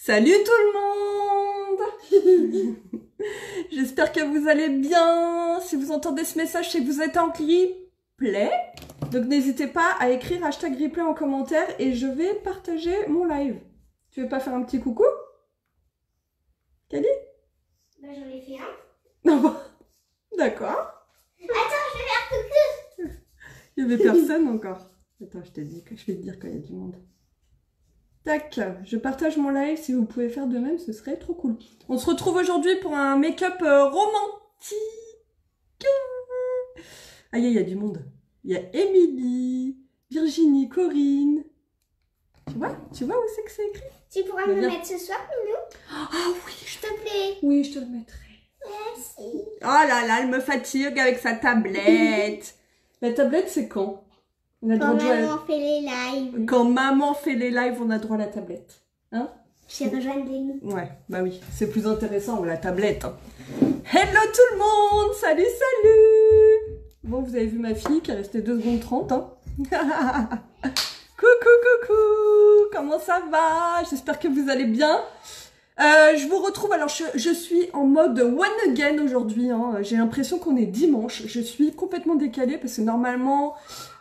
Salut tout le monde. J'espère que vous allez bien. Si vous entendez ce message, c'est que vous êtes en replay. Donc n'hésitez pas à écrire #replay en commentaire et je vais partager mon live. Tu veux pas faire un petit coucou, Kali? Bah j'en ai fait un. Non, d'accord. Attends, je vais faire coucou. Il y avait personne encore. Attends, je t'ai dit que je vais te dire quand il y a du monde. Tac, je partage mon live, si vous pouvez faire de même, ce serait trop cool. On se retrouve aujourd'hui pour un make-up romantique. Ah, il y a du monde. Il y a Émilie, Virginie, Corinne. Tu vois où c'est que c'est écrit? Tu pourras me le mettre ce soir, Minou? Ah oui, S'il te plaît. oui, je te le mettrai. Merci. Oh là là, elle me fatigue avec sa tablette. La tablette, c'est quand? On a Quand droit de jouer à- maman fait les lives. Quand maman fait les lives, on a droit à la tablette. Hein? J'ai rejoint nous. Ouais, bah oui, c'est plus intéressant, la tablette. Hein. Hello tout le monde. Salut, salut. Bon, vous avez vu ma fille qui est restée 2 secondes 30. Hein. Coucou. Comment ça va? J'espère que vous allez bien. Je vous retrouve, alors je suis en mode one again aujourd'hui. Hein. J'ai l'impression qu'on est dimanche. Je suis complètement décalée parce que normalement...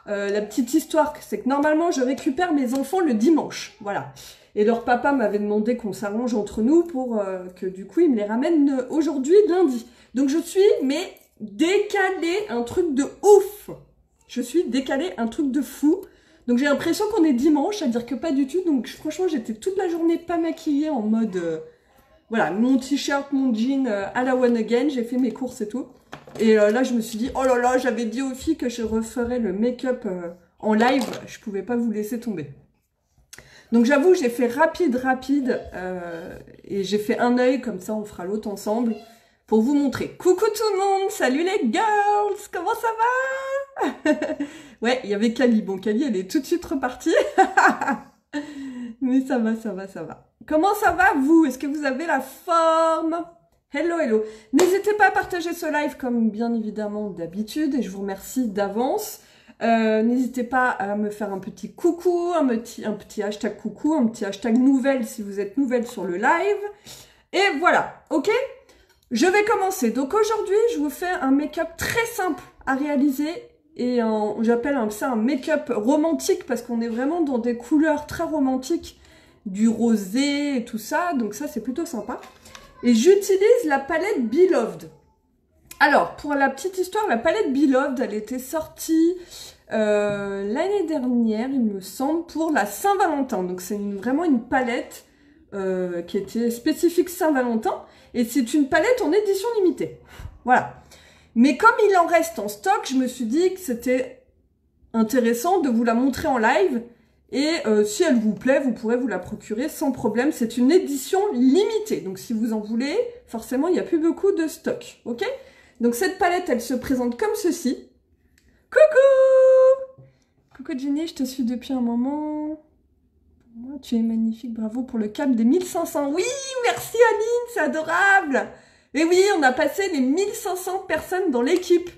la petite histoire, c'est que normalement, je récupère mes enfants le dimanche. Voilà. Et leur papa m'avait demandé qu'on s'arrange entre nous pour que du coup, il me les ramène aujourd'hui, lundi. Donc, je suis, mais décalée, un truc de ouf. Je suis décalée, un truc de fou. Donc, j'ai l'impression qu'on est dimanche, c'est-à-dire que pas du tout. Donc, franchement, j'étais toute la journée pas maquillée en mode... voilà, mon t-shirt, mon jean à la one again. J'ai fait mes courses et tout. Et là, je me suis dit, oh là là, j'avais dit aux filles que je referais le make-up en live. Je pouvais pas vous laisser tomber. Donc, j'avoue, j'ai fait rapide. Et j'ai fait un œil, comme ça, on fera l'autre ensemble. Pour vous montrer. Coucou tout le monde, salut les girls, comment ça va? Ouais, il y avait Kali. Bon, Kali, elle est tout de suite repartie. Mais ça va. Comment ça va, vous? Est-ce que vous avez la forme? Hello. N'hésitez pas à partager ce live comme bien évidemment d'habitude et je vous remercie d'avance. N'hésitez pas à me faire un petit coucou, un petit hashtag coucou, un petit hashtag nouvelle si vous êtes nouvelle sur le live. Et voilà, ok? Je vais commencer. Donc aujourd'hui, je vous fais un make-up très simple à réaliser et j'appelle ça un make-up romantique parce qu'on est vraiment dans des couleurs très romantiques, du rosé et tout ça, donc ça c'est plutôt sympa. Et j'utilise la palette Beloved. Alors, pour la petite histoire, la palette Beloved, elle était sortie l'année dernière, il me semble, pour la Saint-Valentin. Donc, c'est vraiment une palette qui était spécifique Saint-Valentin. Et c'est une palette en édition limitée. Voilà. Mais comme il en reste en stock, je me suis dit que c'était intéressant de vous la montrer en live. Et si elle vous plaît, vous pourrez vous la procurer sans problème. C'est une édition limitée. Donc, si vous en voulez, forcément, il n'y a plus beaucoup de stock. Ok? Donc, cette palette, elle se présente comme ceci. Coucou! Coucou Jenny, je te suis depuis un moment. Tu es magnifique. Bravo pour le cap des 1500. Oui, merci Aline, c'est adorable. Et oui, on a passé les 1500 personnes dans l'équipe.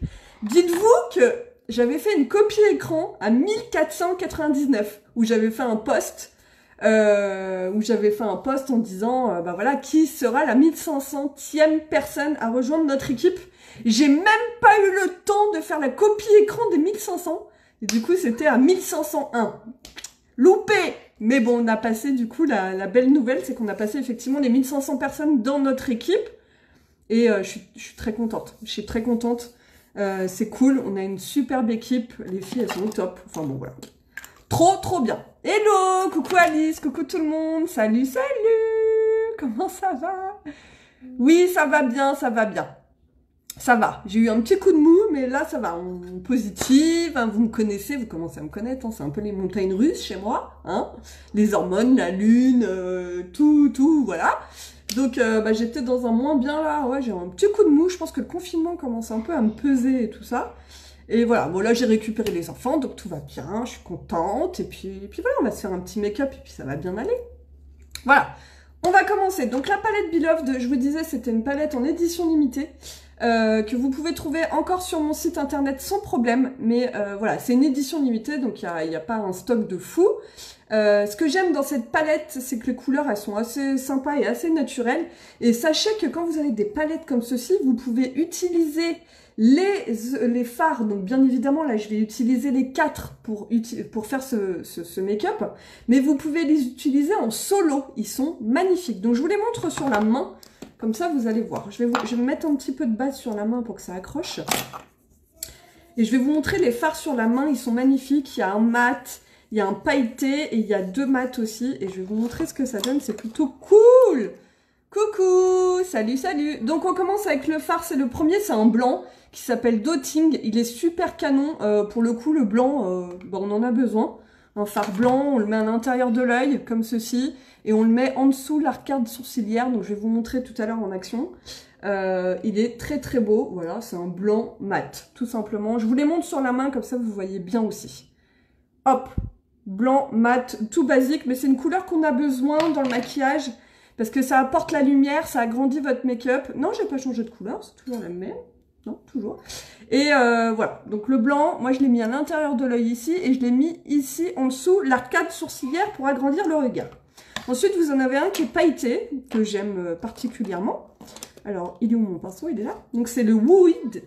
Dites-vous que... j'avais fait une copie écran à 1499 où j'avais fait un post en disant bah voilà, qui sera la 1500e personne à rejoindre notre équipe. J'ai même pas eu le temps de faire la copie écran des 1500 et du coup c'était à 1501. Loupé. Mais bon, on a passé du coup la belle nouvelle, c'est qu'on a passé effectivement les 1500 personnes dans notre équipe et je suis très contente. Je suis très contente. C'est cool, on a une superbe équipe, les filles elles sont au top, enfin bon voilà. Trop bien. Hello, coucou Alice, coucou tout le monde, salut, comment ça va? Oui, ça va bien. Ça va, j'ai eu un petit coup de mou, mais là ça va, on positive, hein, vous me connaissez, vous commencez à me connaître, hein, c'est un peu les montagnes russes chez moi, hein, les hormones, la lune, tout, voilà. Donc j'étais dans un moins bien là, ouais, j'ai un petit coup de mou, je pense que le confinement commence un peu à me peser et tout ça. Et voilà, bon là j'ai récupéré les enfants, donc tout va bien, je suis contente, et puis voilà, on va se faire un petit make-up et puis ça va bien aller. Voilà, on va commencer. Donc la palette Beloved, je vous disais, c'était une palette en édition limitée, que vous pouvez trouver encore sur mon site internet sans problème, mais voilà, c'est une édition limitée, donc il n'y a pas un stock de fou. Ce que j'aime dans cette palette, c'est que les couleurs, elles sont assez sympas et assez naturelles. Et sachez que quand vous avez des palettes comme ceci, vous pouvez utiliser les fards. Donc bien évidemment, là, je vais utiliser les 4 pour faire ce make-up. Mais vous pouvez les utiliser en solo. Ils sont magnifiques. Donc je vous les montre sur la main. Comme ça, vous allez voir. Je vais mettre un petit peu de base sur la main pour que ça accroche. Et je vais vous montrer les fards sur la main. Ils sont magnifiques. Il y a un mat, il y a un pailleté et il y a 2 mats aussi. Et je vais vous montrer ce que ça donne. C'est plutôt cool. Coucou, salut, salut. Donc on commence avec le fard. C'est le premier, c'est un blanc qui s'appelle Dotting. Il est super canon. Pour le coup, le blanc, on en a besoin. Un fard blanc, on le met à l'intérieur de l'œil, comme ceci. Et on le met en dessous l'arcade sourcilière. Donc je vais vous montrer tout à l'heure en action. Il est très très beau. Voilà, c'est un blanc mat, tout simplement. Je vous les montre sur la main, comme ça vous voyez bien aussi. Hop, blanc mat, tout basique. Mais c'est une couleur qu'on a besoin dans le maquillage. Parce que ça apporte la lumière, ça agrandit votre make-up. Non, j'ai pas changé de couleur, c'est toujours la même. Non, toujours. Et voilà, donc le blanc, moi je l'ai mis à l'intérieur de l'œil ici. Et je l'ai mis ici en dessous l'arcade sourcilière pour agrandir le regard. Ensuite, vous en avez un qui est pailleté, que j'aime particulièrement. Alors, il est où mon pinceau? Il est là. Donc, c'est le Wooid,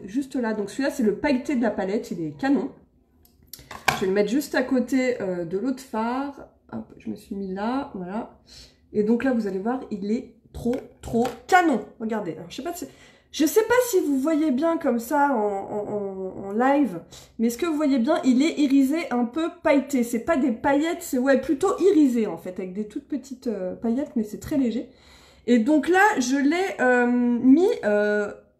juste là. Donc, celui-là, c'est le pailleté de la palette. Il est canon. Je vais le mettre juste à côté de l'autre fard. Hop, je me suis mis là, voilà. Et donc là, vous allez voir, il est trop canon. Regardez. Alors, je sais pas si vous voyez bien comme ça en live, mais ce que vous voyez bien, il est irisé un peu pailleté. C'est pas des paillettes, c'est plutôt irisé en fait, avec des toutes petites paillettes, mais c'est très léger. Et donc là, je l'ai mis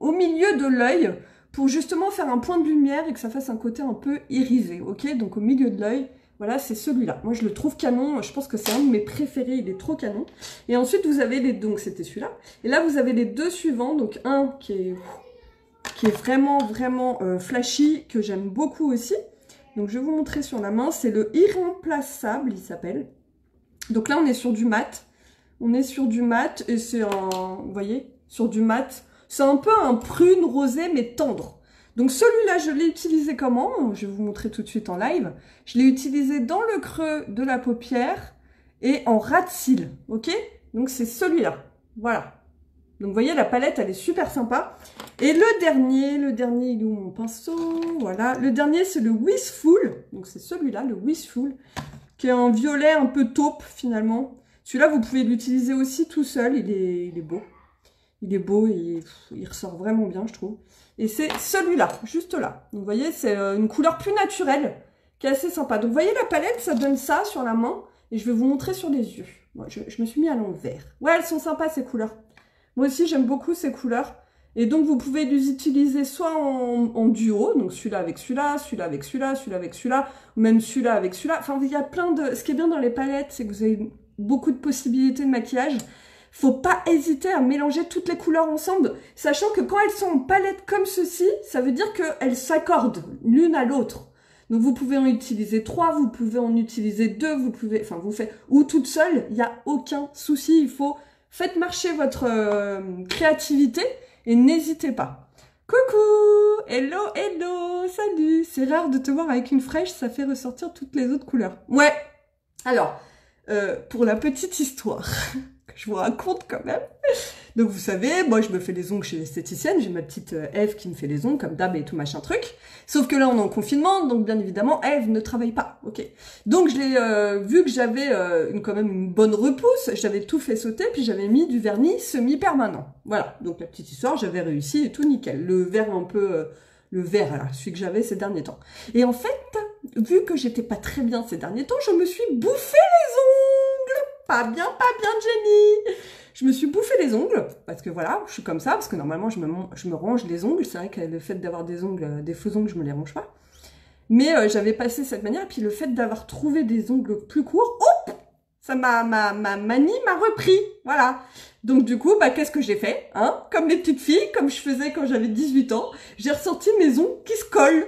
au milieu de l'œil pour justement faire un point de lumière et que ça fasse un côté un peu irisé, ok? Donc au milieu de l'œil, voilà, c'est celui-là. Moi, je le trouve canon. Je pense que c'est un de mes préférés. Il est trop canon. Et ensuite, vous avez donc c'était celui-là. Et là, vous avez les 2 suivants. Donc un qui est vraiment flashy, que j'aime beaucoup aussi. Donc je vais vous montrer sur la main. C'est le Irremplaçable, il s'appelle. Donc là, on est sur du mat. On est sur du mat et c'est vous voyez, sur du mat. C'est un peu un prune rosé, mais tendre. Donc celui-là, je l'ai utilisé comment? Je vais vous montrer tout de suite en live. Je l'ai utilisé dans le creux de la paupière et en ras de cils, ok? Donc c'est celui-là, voilà. Donc vous voyez, la palette, elle est super sympa. Et le dernier, il est où mon pinceau? Voilà, le dernier, c'est le Wishful. Donc c'est celui-là, le Wishful, qui est un violet un peu taupe finalement. Celui-là, vous pouvez l'utiliser aussi tout seul, il est beau. Il est beau et il ressort vraiment bien, je trouve. Et c'est celui-là, juste là. Donc, vous voyez, c'est une couleur plus naturelle, qui est assez sympa. Donc, vous voyez, la palette, ça donne ça sur la main. Et je vais vous montrer sur les yeux. Moi, je me suis mis à l'envers. Ouais, elles sont sympas, ces couleurs. Moi aussi, j'aime beaucoup ces couleurs. Et donc, vous pouvez les utiliser soit en duo, donc celui-là avec celui-là, celui-là avec celui-là, celui-là avec celui-là, ou même celui-là avec celui-là. Enfin, il y a plein de... Ce qui est bien dans les palettes, c'est que vous avez beaucoup de possibilités de maquillage. Faut pas hésiter à mélanger toutes les couleurs ensemble, sachant que quand elles sont en palette comme ceci, ça veut dire qu'elles s'accordent l'une à l'autre. Donc vous pouvez en utiliser 3, vous pouvez en utiliser 2, vous pouvez, enfin vous faites, ou toute seule, il n'y a aucun souci, faites marcher votre créativité et n'hésitez pas. Coucou, hello, hello, salut, c'est rare de te voir avec une fraîche, ça fait ressortir toutes les autres couleurs. Ouais, alors, pour la petite histoire... je vous raconte quand même. Donc vous savez, moi je me fais les ongles chez l'esthéticienne, j'ai ma petite Eve qui me fait les ongles comme d'hab et tout machin truc. Sauf que là on est en confinement, donc bien évidemment Eve ne travaille pas, ok. Donc je l'ai vu que j'avais quand même une bonne repousse, j'avais tout fait sauter, puis j'avais mis du vernis semi-permanent. Voilà, donc la petite histoire, j'avais réussi et tout nickel. Le vert un peu... le vert, alors, celui que j'avais ces derniers temps. Et en fait, vu que j'étais pas très bien ces derniers temps, je me suis bouffé les ongles. Pas bien, Jenny. Je me suis bouffé les ongles, parce que voilà, je suis comme ça, parce que normalement, je me range les ongles. C'est vrai que le fait d'avoir des ongles, des faux ongles, je me les range pas. Mais j'avais passé cette manière, et puis le fait d'avoir trouvé des ongles plus courts, hop, ça ma manie m'a repris, voilà. Donc du coup, qu'est-ce que j'ai fait, hein? Comme les petites filles, comme je faisais quand j'avais 18 ans, j'ai ressorti mes ongles qui se collent.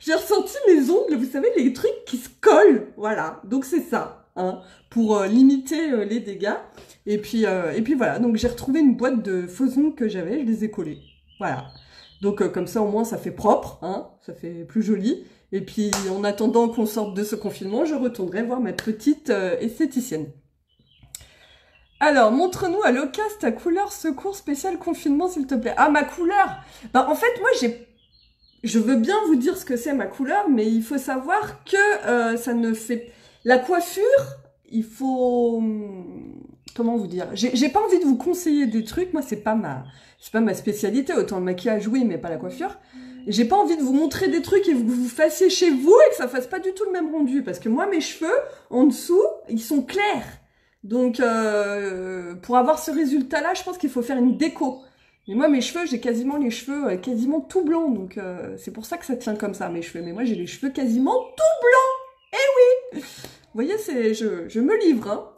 J'ai ressorti mes ongles, vous savez, les trucs qui se collent, voilà. Donc c'est ça, hein, pour limiter les dégâts. Et puis voilà, donc j'ai retrouvé une boîte de faux ongles que j'avais, je les ai collés, voilà. Donc comme ça au moins ça fait propre, hein, ça fait plus joli. Et puis en attendant qu'on sorte de ce confinement, je retournerai voir ma petite esthéticienne. Alors, montre-nous à l'occasion ta couleur secours spécial confinement, s'il te plaît. Ah, ma couleur! Bah, en fait, moi, je veux bien vous dire ce que c'est ma couleur, mais il faut savoir que ça ne fait... La coiffure, il faut... Comment vous dire? J'ai pas envie de vous conseiller des trucs, moi, c'est pas ma spécialité. Autant le maquillage, oui, mais pas la coiffure. J'ai pas envie de vous montrer des trucs et que vous fassiez chez vous et que ça fasse pas du tout le même rendu. Parce que moi, mes cheveux, en dessous, ils sont clairs. Donc, pour avoir ce résultat-là, je pense qu'il faut faire une déco. Mais moi, mes cheveux, j'ai quasiment les cheveux quasiment tout blancs. Donc, c'est pour ça que ça tient comme ça, mes cheveux. Mais moi, j'ai les cheveux quasiment tout blancs. Eh oui! Vous voyez, je me livre, hein.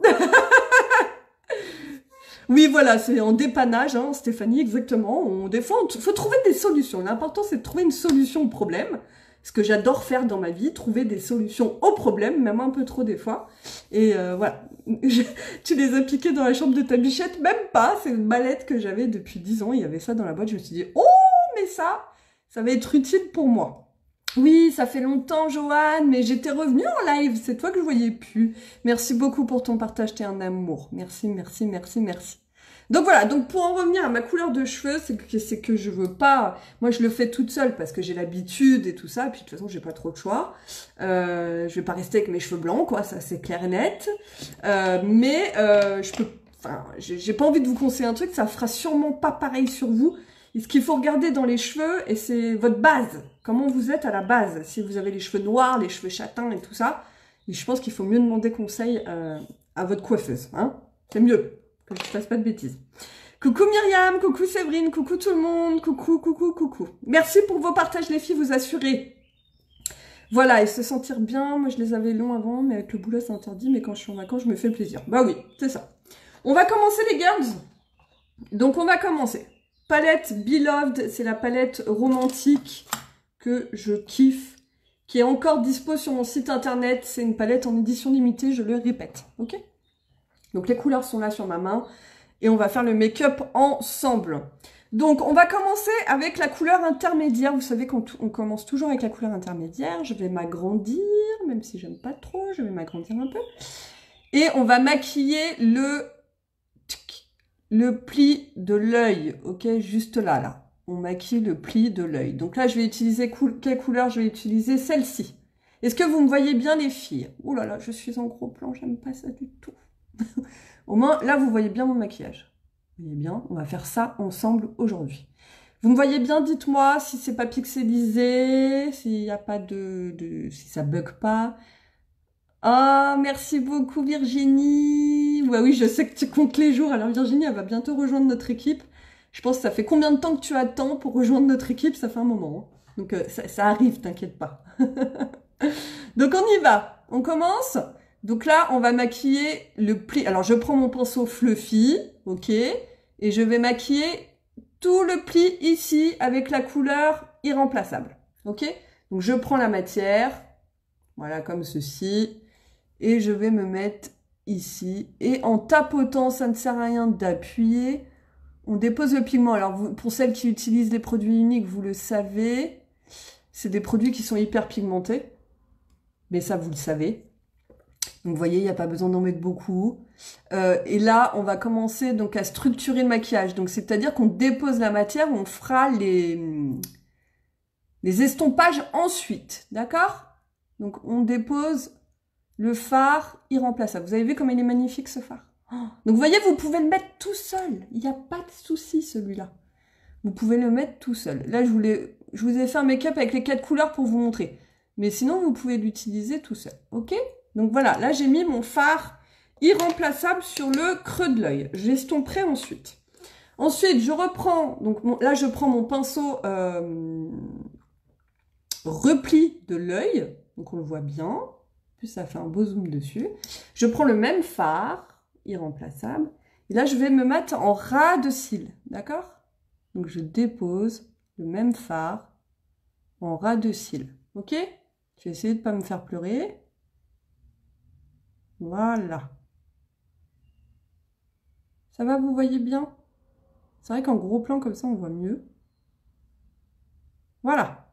Oui, voilà, c'est en dépannage, hein, Stéphanie, exactement. Des fois, faut trouver des solutions. L'important, c'est de trouver une solution au problème. Ce que j'adore faire dans ma vie, trouver des solutions aux problèmes, même un peu trop des fois. Et voilà. Tu les as piqués dans la chambre de ta bichette? Même pas, c'est une mallette que j'avais depuis 10 ans. Il y avait ça dans la boîte, je me suis dit, oh, mais ça va être utile pour moi. Oui, ça fait longtemps, Joanne, mais j'étais revenue en live, c'est toi que je voyais plus. Merci beaucoup pour ton partage, t'es un amour. Merci, merci, merci, merci. Donc voilà, donc pour en revenir à ma couleur de cheveux, c'est que je veux pas... Moi, je le fais toute seule parce que j'ai l'habitude et tout ça, et puis de toute façon, j'ai pas trop de choix. Je vais pas rester avec mes cheveux blancs, quoi, ça c'est clair et net. Mais je peux... Enfin, j'ai pas envie de vous conseiller un truc, ça fera sûrement pas pareil sur vous. Et ce qu'il faut regarder dans les cheveux, et c'est votre base. Comment vous êtes à la base. Si vous avez les cheveux noirs, les cheveux châtains et tout ça, et je pense qu'il faut mieux demander conseil à votre coiffeuse. Hein, c'est mieux que je ne fasse pas de bêtises. Coucou Myriam, coucou Séverine, coucou tout le monde, coucou, coucou, coucou. Merci pour vos partages les filles, vous assurez. Voilà, et se sentir bien, moi je les avais longs avant, mais avec le boulot c'est interdit, mais quand je suis en vacances, je me fais plaisir. Bah oui, c'est ça. On va commencer les girls. Donc on va commencer. Palette Beloved, c'est la palette romantique que je kiffe, qui est encore dispo sur mon site internet. C'est une palette en édition limitée, je le répète, ok? Donc les couleurs sont là sur ma main et on va faire le make-up ensemble. Donc on va commencer avec la couleur intermédiaire. Vous savez qu'on commence toujours avec la couleur intermédiaire. Je vais m'agrandir, même si j'aime pas trop, je vais m'agrandir un peu. Et on va maquiller le pli de l'œil, ok, juste là. On maquille le pli de l'œil. Donc là, je vais utiliser quelle couleur? Je vais utiliser celle-ci. Est-ce que vous me voyez bien, les filles? Ouh là là, je suis en gros plan, j'aime pas ça du tout. Au moins, là, vous voyez bien mon maquillage. Vous voyez bien, on va faire ça ensemble aujourd'hui. Vous me voyez bien? Dites-moi si c'est pas pixelisé, s'il n'y a pas si ça bug pas. Oh, merci beaucoup Virginie. Ouais, oui, je sais que tu comptes les jours. Alors Virginie, elle va bientôt rejoindre notre équipe. Je pense que ça fait combien de temps que tu attends pour rejoindre notre équipe? Ça fait un moment. Hein. Donc ça arrive, t'inquiète pas. Donc on y va. On commence. Donc là, on va maquiller le pli. Alors je prends mon pinceau fluffy, ok, et je vais maquiller tout le pli ici avec la couleur irremplaçable, ok. Donc je prends la matière, voilà comme ceci. Et je vais me mettre ici. Et en tapotant, ça ne sert à rien d'appuyer. On dépose le pigment. Alors, pour celles qui utilisent les produits uniques, vous le savez. C'est des produits qui sont hyper pigmentés. Mais ça, vous le savez. Donc, vous voyez, il n'y a pas besoin d'en mettre beaucoup. Et là, on va commencer donc à structurer le maquillage. Donc, c'est-à-dire qu'on dépose la matière, on fera les estompages ensuite. D'accord? Donc, on dépose... le fard irremplaçable. Vous avez vu comme il est magnifique ce fard. Donc vous voyez, vous pouvez le mettre tout seul. Il n'y a pas de souci celui-là. Vous pouvez le mettre tout seul. Là, je vous ai fait un make-up avec les 4 couleurs pour vous montrer. Mais sinon, vous pouvez l'utiliser tout seul. Ok? Donc voilà, là j'ai mis mon fard irremplaçable sur le creux de l'œil. J'estomperai ensuite. Ensuite, je reprends, donc là je prends mon pinceau repli de l'œil. Donc on le voit bien. Plus ça fait un beau zoom dessus. Je prends le même fard, irremplaçable. Et là, je vais me mettre en ras de cils, d'accord? Donc, je dépose le même fard en ras de cils, ok? Je vais essayer de ne pas me faire pleurer. Voilà. Ça va, vous voyez bien? C'est vrai qu'en gros plan comme ça, on voit mieux. Voilà.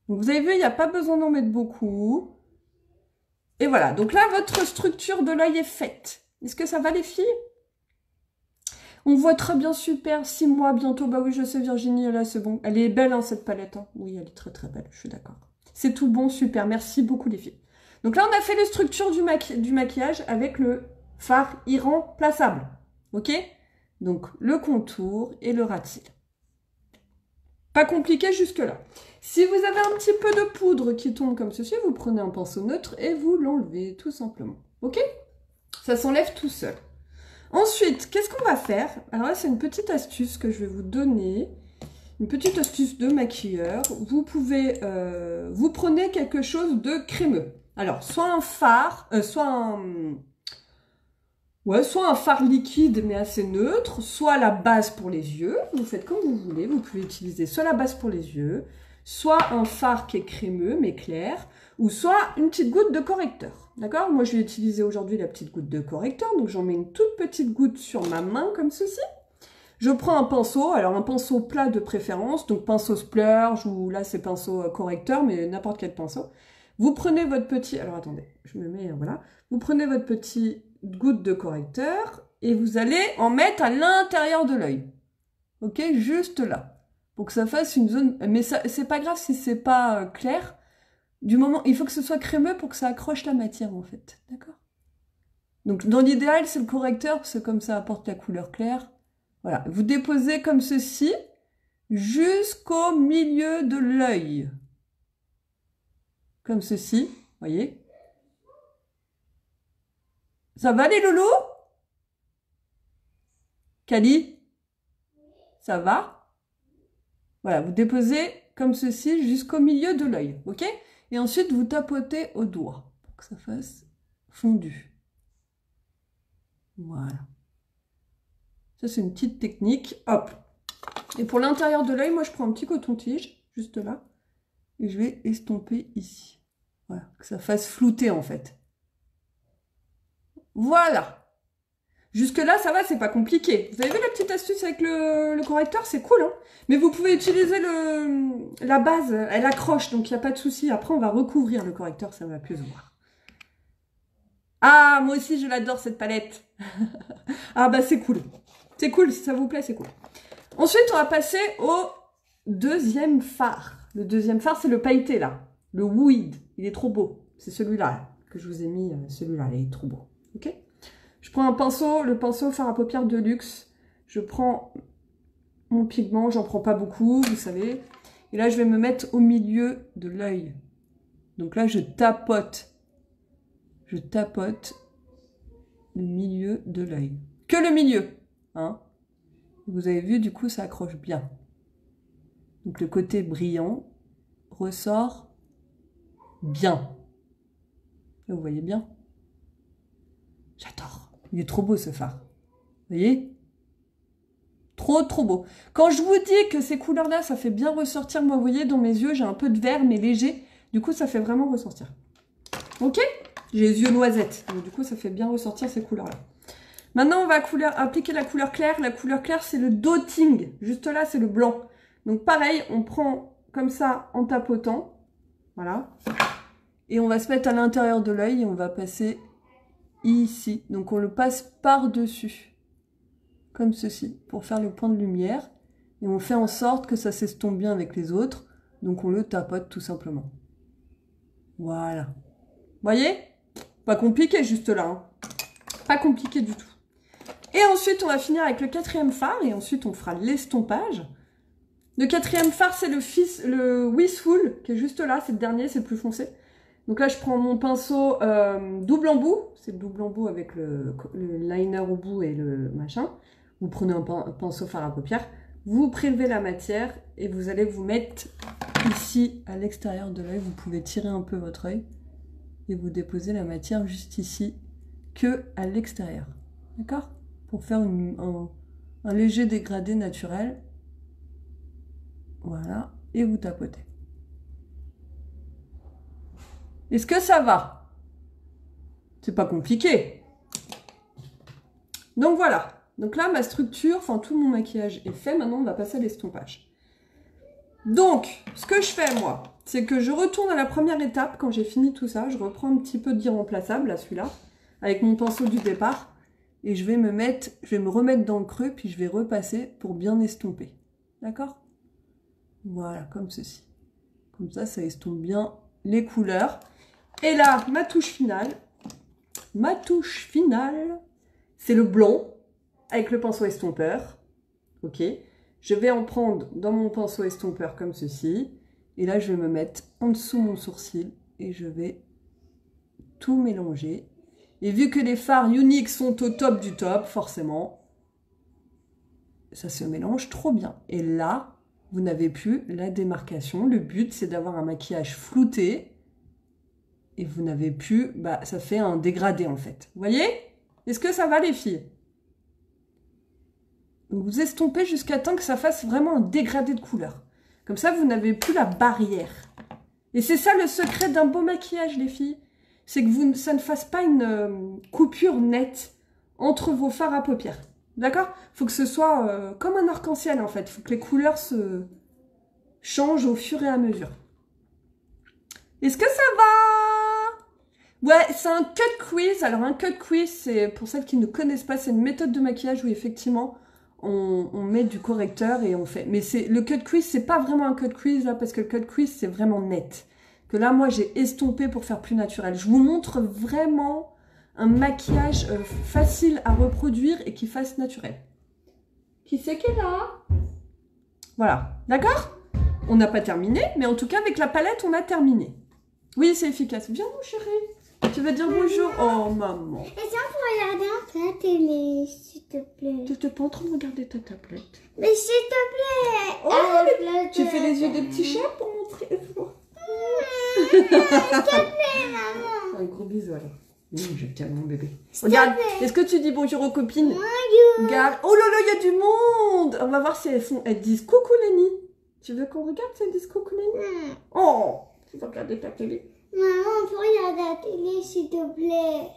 Donc vous avez vu, il n'y a pas besoin d'en mettre beaucoup. Et voilà, donc là, votre structure de l'œil est faite. Est-ce que ça va les filles? On voit très bien, super, 6 mois bientôt. Bah oui, je sais Virginie, là c'est bon. Elle est belle hein, cette palette. Hein. Oui, elle est très très belle, je suis d'accord. C'est tout bon, super, merci beaucoup les filles. Donc là, on a fait les structures du maquillage avec le fard irremplaçable. Ok? Donc le contour et le ras de cils. Pas compliqué jusque-là. Si vous avez un petit peu de poudre qui tombe comme ceci, vous prenez un pinceau neutre et vous l'enlevez tout simplement. Ok? Ça s'enlève tout seul. Ensuite, qu'est-ce qu'on va faire? Alors là, c'est une petite astuce que je vais vous donner. Une petite astuce de maquilleur. Vous pouvez... vous prenez quelque chose de crémeux. Alors, soit un fard, soit un fard liquide mais assez neutre, soit la base pour les yeux. Vous faites comme vous voulez. Vous pouvez utiliser soit la base pour les yeux, soit un fard qui est crémeux mais clair, ou soit une petite goutte de correcteur. D'accord? Moi, je vais utiliser aujourd'hui la petite goutte de correcteur. Donc, j'en mets une toute petite goutte sur ma main comme ceci. Je prends un pinceau, alors un pinceau plat de préférence, donc pinceau splurge ou là, c'est pinceau correcteur, mais n'importe quel pinceau. Vous prenez votre petit... Alors, attendez, je me mets... Voilà. Vous prenez votre petite goutte de correcteur et vous allez en mettre à l'intérieur de l'œil. Ok? Juste là. Pour que ça fasse une zone... Mais c'est pas grave si c'est pas clair. Du moment... Il faut que ce soit crémeux pour que ça accroche la matière, en fait. D'accord? Donc, dans l'idéal, c'est le correcteur, parce que comme ça apporte la couleur claire. Voilà. Vous déposez comme ceci jusqu'au milieu de l'œil. Comme ceci, voyez. Ça va les loulous? Cali? Ça va? Voilà, vous déposez comme ceci jusqu'au milieu de l'œil, ok? Et ensuite, vous tapotez au doigt pour que ça fasse fondu. Voilà. Ça, c'est une petite technique. Hop. Et pour l'intérieur de l'œil, moi, je prends un petit coton-tige, juste là, et je vais estomper ici. Voilà, que ça fasse flouter, en fait. Voilà. Jusque-là, ça va, c'est pas compliqué. Vous avez vu la petite astuce avec le correcteur? C'est cool, hein? Mais vous pouvez utiliser la base, elle accroche, donc il n'y a pas de souci. Après, on va recouvrir le correcteur, ça va plus se voir. Ah, moi aussi, je l'adore, cette palette. Ah, bah, c'est cool. C'est cool, si ça vous plaît, c'est cool. Ensuite, on va passer au deuxième fard. Le deuxième fard, c'est le pailleté, là. Le Wood. Il est trop beau. C'est celui-là que je vous ai mis. Celui-là, il est trop beau. Ok? Je prends un pinceau, le pinceau fard à paupières de luxe. Je prends mon pigment, j'en prends pas beaucoup, vous savez. Et là, je vais me mettre au milieu de l'œil. Donc là, je tapote. Je tapote le milieu de l'œil. Que le milieu, hein. Vous avez vu, du coup, ça accroche bien. Donc le côté brillant ressort bien. Là, vous voyez bien? J'adore. Il est trop beau ce fard. Vous voyez? Trop, trop beau. Quand je vous dis que ces couleurs-là, ça fait bien ressortir, moi, vous voyez, dans mes yeux, j'ai un peu de vert, mais léger. Du coup, ça fait vraiment ressortir. Ok? J'ai les yeux noisettes. Donc, du coup, ça fait bien ressortir ces couleurs-là. Maintenant, on va appliquer la couleur claire. La couleur claire, c'est le dotting. Juste là, c'est le blanc. Donc, pareil, on prend comme ça en tapotant. Voilà. Et on va se mettre à l'intérieur de l'œil et on va passer ici. Donc, on le passe par-dessus. Comme ceci, pour faire le point de lumière. Et on fait en sorte que ça s'estompe bien avec les autres. Donc, on le tapote tout simplement. Voilà. Vous voyez? Pas compliqué juste là. Hein. Pas compliqué du tout. Et ensuite, on va finir avec le quatrième fard. Et ensuite, on fera l'estompage. Le quatrième fard, c'est le Wistful, qui est juste là. C'est le dernier, c'est le plus foncé. Donc là, je prends mon pinceau double embout. C'est le double embout avec le liner au bout et le machin. Vous prenez un pinceau fard à paupières. Vous prélevez la matière et vous allez vous mettre ici, à l'extérieur de l'œil. Vous pouvez tirer un peu votre œil. Et vous déposez la matière juste ici, que à l'extérieur. D'accord? Pour faire un léger dégradé naturel. Voilà. Et vous tapotez. Est-ce que ça va? C'est pas compliqué. Donc voilà. Donc là, ma structure, enfin tout mon maquillage est fait. Maintenant, on va passer à l'estompage. Donc, ce que je fais, moi, c'est que je retourne à la première étape quand j'ai fini tout ça. Je reprends un petit peu d'irremplaçable, là, celui-là, avec mon pinceau du départ. Et je vais me remettre dans le creux, puis je vais repasser pour bien estomper. D'accord? Voilà, comme ceci. Comme ça estompe bien les couleurs. Et là, ma touche finale, c'est le blanc avec le pinceau estompeur. Ok? Je vais en prendre dans mon pinceau estompeur comme ceci. Et là, je vais me mettre en dessous mon sourcil et je vais tout mélanger. Et vu que les fards Younique sont au top du top, forcément, ça se mélange trop bien. Et là, vous n'avez plus la démarcation. Le but, c'est d'avoir un maquillage flouté. Et vous n'avez plus... Bah, ça fait un dégradé, en fait. Vous voyez? Est-ce que ça va, les filles? Donc, vous estompez jusqu'à temps que ça fasse vraiment un dégradé de couleur. Comme ça, vous n'avez plus la barrière. Et c'est ça le secret d'un beau maquillage, les filles. C'est que ça ne fasse pas une coupure nette entre vos fards à paupières. D'accord? Il faut que ce soit comme un arc-en-ciel, en fait. Il faut que les couleurs se changent au fur et à mesure. Est-ce que ça va? Ouais, c'est un cut quiz. Alors, un cut quiz, c'est pour celles qui ne connaissent pas, c'est une méthode de maquillage où, effectivement, on met du correcteur et on fait. Mais le cut quiz, c'est pas vraiment un cut quiz, là, parce que le cut quiz, c'est vraiment net. Que là, moi, j'ai estompé pour faire plus naturel. Je vous montre vraiment un maquillage facile à reproduire et qui fasse naturel. Qui c'est qui est là? Voilà, d'accord? On n'a pas terminé, mais en tout cas, avec la palette, on a terminé. Oui, c'est efficace. Viens, mon chéri. Tu vas dire bonjour? Oh, maman. Et si on peut regarder un peu la télé, s'il te plaît? Tu n'es pas en train de regarder ta tablette? Mais s'il te plaît! Oh, tu fais les yeux des petits chats pour montrer. S'il te plaît, maman! Un gros bisou alors. Je t'aime mon bébé. Regarde, est-ce que tu dis bonjour aux copines? Bonjour! Regarde. Oh là là, il y a du monde! On va voir si elles disent coucou Lénie. Tu veux qu'on regarde si elles disent coucou Lénie? Oh! Tu vas regarder ta télé. Maman, on peut regarder la télé, s'il te plaît?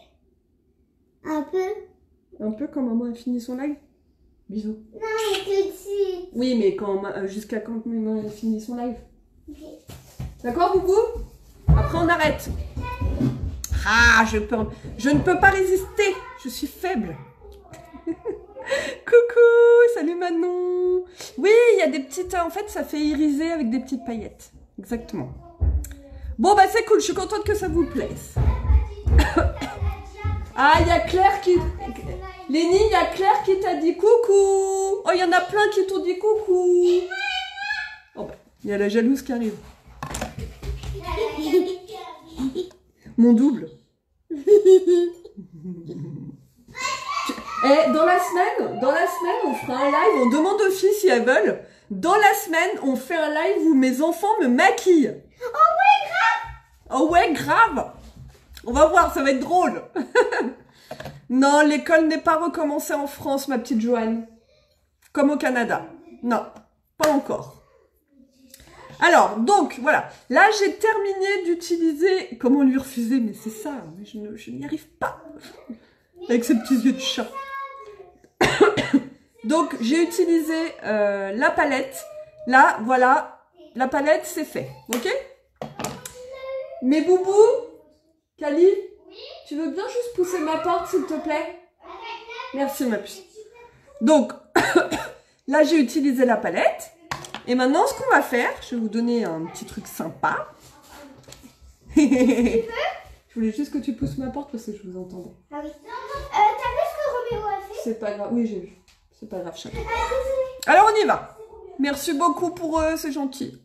Un peu? Un peu quand maman a fini son live? Bisous. Non, mais tout de suite. Oui, mais jusqu'à quand maman a fini son live? Okay. D'accord, Boubou? Après, on arrête. Ah, je ne peux pas résister. Je suis faible. Coucou, salut Manon. Oui, il y a des petites... En fait, ça fait iriser avec des petites paillettes. Exactement. Bon, bah c'est cool. Je suis contente que ça vous plaise. Ah, il y a Claire qui... Lénie, il y a Claire qui t'a dit coucou. Oh, il y en a plein qui t'ont dit coucou. Oh, bah, il y a la jalouse qui arrive. Mon double. Dans la semaine, on fera un live. On demande aux filles si elles veulent. Dans la semaine, on fait un live où mes enfants me maquillent. Oh ouais, grave. On va voir, ça va être drôle. Non, l'école n'est pas recommencée en France, ma petite Joanne. Comme au Canada. Non, pas encore. Alors, donc, voilà. Là, j'ai terminé d'utiliser... Comment lui refuser? Mais c'est ça, je n'y arrive pas. Avec ses petits yeux de chat. Donc, j'ai utilisé la palette. Là, voilà. La palette, c'est fait. Ok? Mais Boubou, Kali, tu veux bien juste pousser ma porte, s'il te plaît? Merci, ma puce. Donc, là, j'ai utilisé la palette. Et maintenant, ce qu'on va faire, je vais vous donner un petit truc sympa. Je voulais juste que tu pousses ma porte parce que je vous entendais. Ah oui. T'as vu ce que Roméo a fait? C'est pas grave. Oui, j'ai vu. C'est pas grave, chat. Alors, on y va. Merci beaucoup pour eux, c'est gentil.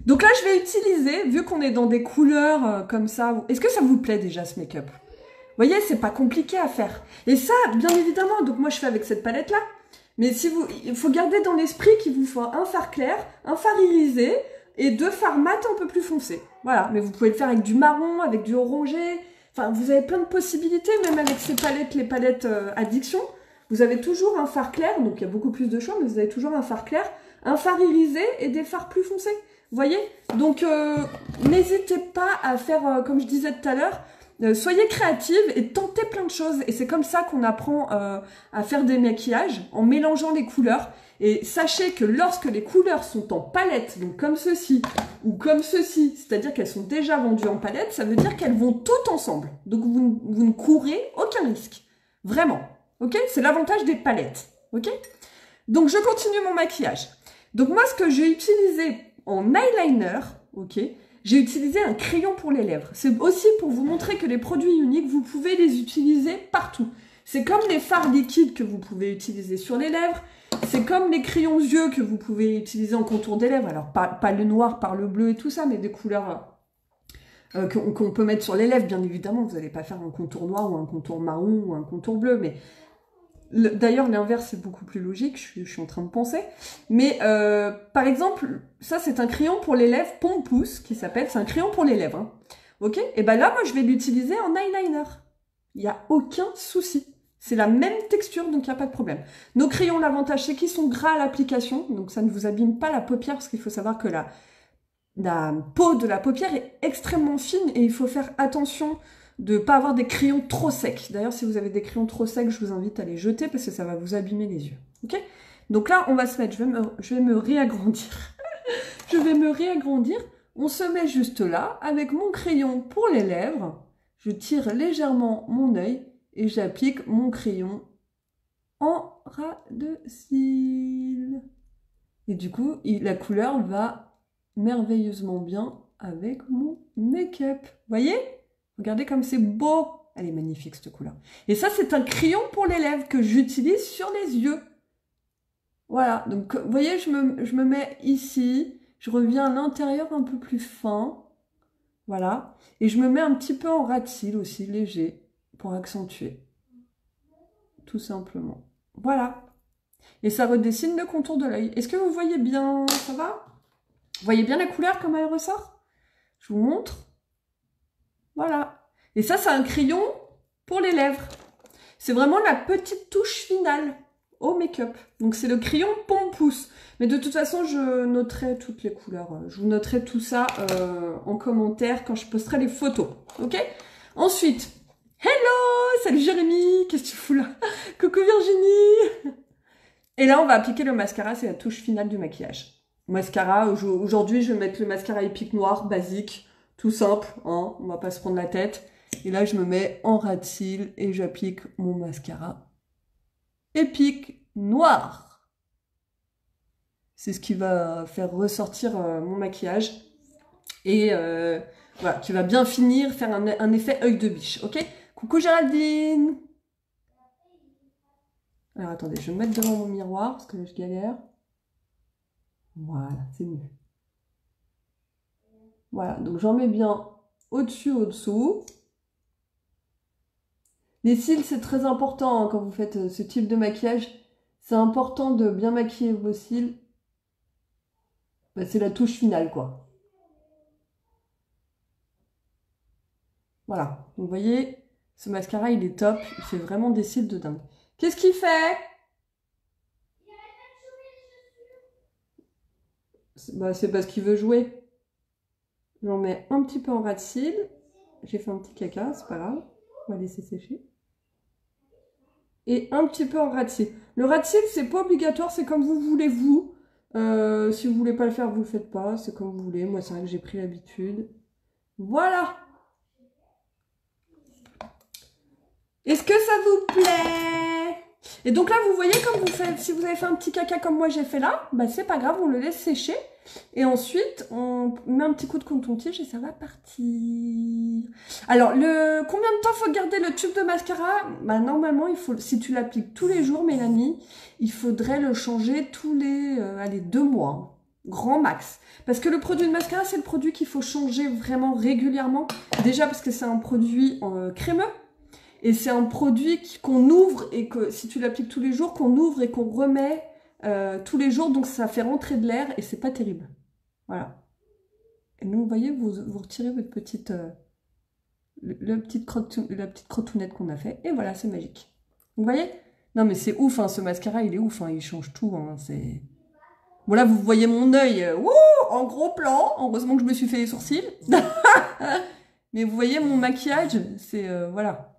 Donc là, je vais utiliser, vu qu'on est dans des couleurs comme ça. Est-ce que ça vous plaît déjà, ce make-up? Vous voyez, c'est pas compliqué à faire. Et ça, bien évidemment, donc moi, je fais avec cette palette-là. Mais si il faut garder dans l'esprit qu'il vous faut un fard clair, un fard irisé et 2 fards mat un peu plus foncés. Voilà, mais vous pouvez le faire avec du marron, avec du orangé. Enfin, vous avez plein de possibilités, même avec ces palettes, les palettes Addiction. Vous avez toujours un fard clair, donc il y a beaucoup plus de choix, mais vous avez toujours un fard clair, un fard irisé et des fards plus foncés. Vous voyez? Donc, n'hésitez pas à faire, comme je disais tout à l'heure, soyez créative et tentez plein de choses. Et c'est comme ça qu'on apprend à faire des maquillages, en mélangeant les couleurs. Et sachez que lorsque les couleurs sont en palette, donc comme ceci, ou comme ceci, c'est-à-dire qu'elles sont déjà vendues en palette, ça veut dire qu'elles vont toutes ensemble. Donc vous ne courez aucun risque. Vraiment. Ok? C'est l'avantage des palettes. Ok? Donc je continue mon maquillage. Donc moi, ce que j'ai utilisé en eyeliner, ok, j'ai utilisé un crayon pour les lèvres. C'est aussi pour vous montrer que les produits uniques, vous pouvez les utiliser partout. C'est comme les fards liquides que vous pouvez utiliser sur les lèvres. C'est comme les crayons yeux que vous pouvez utiliser en contour des lèvres. Alors, pas le noir par le bleu et tout ça, mais des couleurs qu'on peut mettre sur les lèvres, bien évidemment. Vous n'allez pas faire un contour noir ou un contour marron ou un contour bleu, mais... D'ailleurs, l'inverse, c'est beaucoup plus logique, je suis en train de penser. Mais, par exemple, ça, c'est un crayon pour les lèvres Pompous, qui s'appelle, c'est un crayon pour les lèvres. Hein. Ok? Et ben là, moi, je vais l'utiliser en eyeliner. Il n'y a aucun souci. C'est la même texture, donc il n'y a pas de problème. Nos crayons, l'avantage, c'est qu'ils sont gras à l'application, donc ça ne vous abîme pas la paupière, parce qu'il faut savoir que la peau de la paupière est extrêmement fine, et il faut faire attention de ne pas avoir des crayons trop secs. D'ailleurs, si vous avez des crayons trop secs, je vous invite à les jeter parce que ça va vous abîmer les yeux. Ok? Donc là, on va se mettre, je vais me réagrandir. Je vais me réagrandir. On se met juste là, avec mon crayon pour les lèvres. Je tire légèrement mon œil et j'applique mon crayon en ras de cils. Et du coup, la couleur va merveilleusement bien avec mon make-up. Voyez? Regardez comme c'est beau. Elle est magnifique, cette couleur. Et ça, c'est un crayon pour les lèvres que j'utilise sur les yeux. Voilà. Donc, vous voyez, je me mets ici. Je reviens à l'intérieur un peu plus fin. Voilà. Et je me mets un petit peu en ras de cils aussi, léger, pour accentuer. Tout simplement. Voilà. Et ça redessine le contour de l'œil. Est-ce que vous voyez bien? Ça va? Vous voyez bien la couleur, comme elle ressort? Je vous montre. Voilà. Et ça, c'est un crayon pour les lèvres. C'est vraiment la petite touche finale au make-up. Donc, c'est le crayon Pompous. Mais de toute façon, je noterai toutes les couleurs. Je vous noterai tout ça en commentaire quand je posterai les photos. Ok? Ensuite, hello! Salut Jérémy! Qu'est-ce que tu fous là? Coucou Virginie! Et là, on va appliquer le mascara. C'est la touche finale du maquillage. Mascara, aujourd'hui, je vais mettre le mascara Epic noir, basique. Tout simple, hein, on va pas se prendre la tête. Et là, je me mets en ras de cils et j'applique mon mascara Epic noir. C'est ce qui va faire ressortir mon maquillage. Et voilà, qui va bien finir, faire un effet œil de biche, ok? Coucou Géraldine! Alors attendez, je vais me mettre devant mon miroir parce que je galère. Voilà, c'est mieux. Voilà, donc j'en mets bien au-dessus, au-dessous. Les cils, c'est très important hein, quand vous faites ce type de maquillage. C'est important de bien maquiller vos cils. Bah, c'est la touche finale, quoi. Voilà, donc vous voyez, ce mascara, il est top. Il fait vraiment des cils de dingue. Qu'est-ce qu'il fait? Bah, c'est parce qu'il veut jouer. J'en mets un petit peu en ras de cils. J'ai fait un petit caca, c'est pas grave. On va laisser sécher. Et un petit peu en ras de cils. Le ras de cils, c'est pas obligatoire, c'est comme vous voulez vous. Si vous voulez pas le faire, vous le faites pas. C'est comme vous voulez. Moi, c'est vrai que j'ai pris l'habitude. Voilà. Est-ce que ça vous plaît? Et donc là, vous voyez, comme vous faites, si vous avez fait un petit caca comme moi j'ai fait là, bah c'est pas grave, on le laisse sécher. Et ensuite, on met un petit coup de coton-tige et ça va partir. Alors, combien de temps faut garder le tube de mascara? Bah normalement, si tu l'appliques tous les jours, Mélanie, il faudrait le changer tous les 2 mois. Hein. Grand max. Parce que le produit de mascara, c'est le produit qu'il faut changer vraiment régulièrement. Déjà parce que c'est un produit crémeux. Et c'est un produit qu'on ouvre et que si tu l'appliques tous les jours, qu'on ouvre et qu'on remet tous les jours, donc ça fait rentrer de l'air et c'est pas terrible. Voilà. Et donc vous voyez, vous retirez votre petite, la petite crotounette qu'on a fait et voilà, c'est magique. Vous voyez? Non mais c'est ouf, hein, ce mascara il est ouf, hein, il change tout. Hein, c'est... Bon là vous voyez mon œil, en gros plan. Heureusement que je me suis fait les sourcils. Mais vous voyez, mon maquillage, c'est... voilà.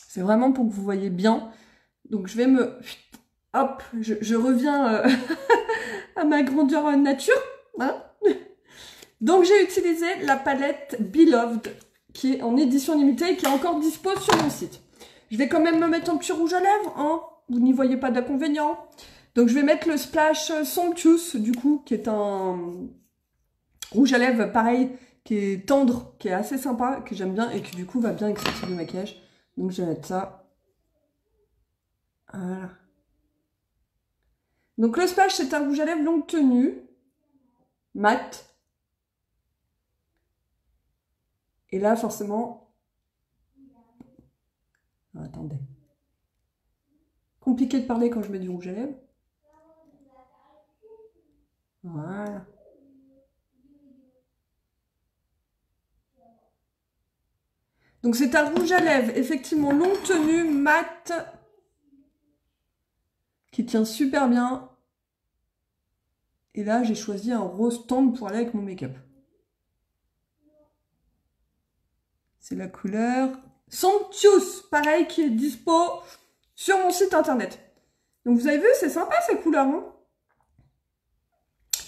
C'est vraiment pour que vous voyez bien. Donc, je vais me... Hop, je reviens à ma grandeur nature. Hein. Donc, j'ai utilisé la palette Beloved, qui est en édition limitée et qui est encore dispo sur mon site. Je vais quand même me mettre un petit rouge à lèvres, hein. Vous n'y voyez pas d'inconvénient. Donc, je vais mettre le Splash Somptuous, du coup, qui est un rouge à lèvres, pareil, qui est tendre, qui est assez sympa, que j'aime bien et qui, du coup, va bien avec ce type de maquillage. Donc, je vais mettre ça. Voilà. Donc, le Splash, c'est un rouge à lèvres longue tenue, mat. Et là, forcément... Oh, attendez. Compliqué de parler quand je mets du rouge à lèvres. Voilà. Donc c'est un rouge à lèvres, effectivement, longue tenue, mat, qui tient super bien. Et là, j'ai choisi un rose tendre pour aller avec mon make-up. C'est la couleur Somptuous, pareil, qui est dispo sur mon site internet. Donc vous avez vu, c'est sympa ces couleurs, hein.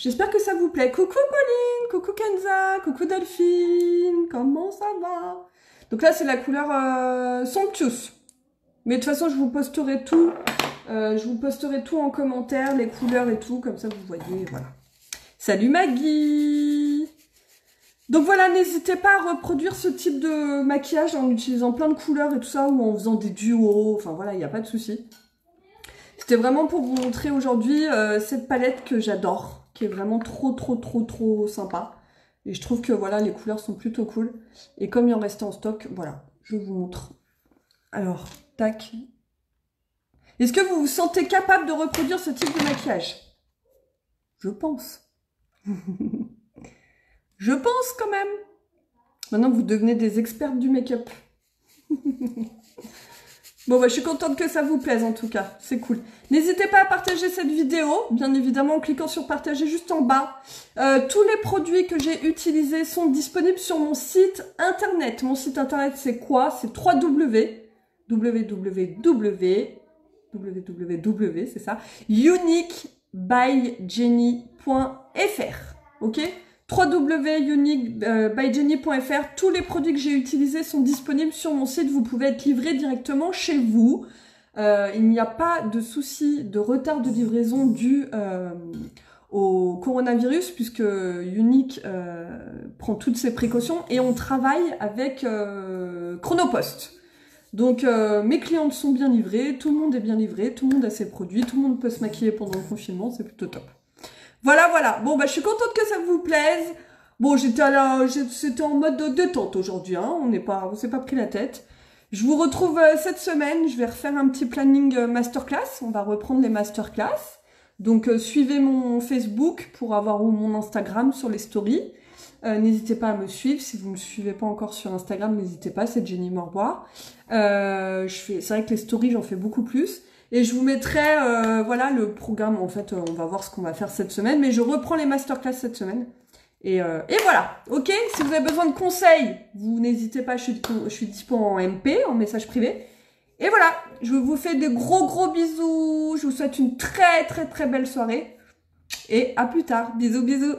J'espère que ça vous plaît. Coucou Pauline, coucou Kenza, coucou Delphine, comment ça va? Donc là, c'est la couleur Somptuous. Mais de toute façon, je vous posterai tout. En commentaire, les couleurs et tout, comme ça vous voyez, voilà. Salut Maggie! Donc voilà, n'hésitez pas à reproduire ce type de maquillage en utilisant plein de couleurs et tout ça, ou en faisant des duos, enfin voilà, il n'y a pas de souci. C'était vraiment pour vous montrer aujourd'hui cette palette que j'adore, qui est vraiment trop sympa. Et je trouve que voilà, les couleurs sont plutôt cool. Et comme il en restait en stock, voilà, je vous montre. Alors, tac. Est-ce que vous vous sentez capable de reproduire ce type de maquillage? Je pense. Je pense quand même. Maintenant, vous devenez des expertes du make-up. Bon, bah, je suis contente que ça vous plaise en tout cas. C'est cool. N'hésitez pas à partager cette vidéo, bien évidemment en cliquant sur partager juste en bas. Tous les produits que j'ai utilisés sont disponibles sur mon site internet. Mon site internet, c'est quoi? C'est www, c'est ça, uniquebyjenny.fr, ok? www.uniquebyjenny.fr. Tous les produits que j'ai utilisés sont disponibles sur mon site. Vous pouvez être livré directement chez vous. Il n'y a pas de souci de retard de livraison dû au coronavirus, puisque Unique prend toutes ses précautions et on travaille avec Chronopost. Donc mes clientes sont bien livrées, tout le monde est bien livré, tout le monde a ses produits, tout le monde peut se maquiller pendant le confinement, c'est plutôt top. Voilà, voilà. Bon, bah, je suis contente que ça vous plaise. Bon, c'était en mode détente aujourd'hui, hein. On s'est pas pris la tête. Je vous retrouve cette semaine. Je vais refaire un petit planning masterclass. On va reprendre les masterclass. Donc, suivez mon Facebook pour avoir ou mon Instagram sur les stories. N'hésitez pas à me suivre. Si vous ne me suivez pas encore sur Instagram, n'hésitez pas. C'est Jenny Morbois. C'est vrai que les stories, j'en fais beaucoup plus. Et je vous mettrai, voilà, le programme. En fait, on va voir ce qu'on va faire cette semaine. Mais je reprends les masterclass cette semaine. Et voilà, ok. Si vous avez besoin de conseils, vous n'hésitez pas. Je suis dispo en MP, en message privé. Et voilà, je vous fais des gros bisous. Je vous souhaite une très belle soirée. Et à plus tard. Bisous.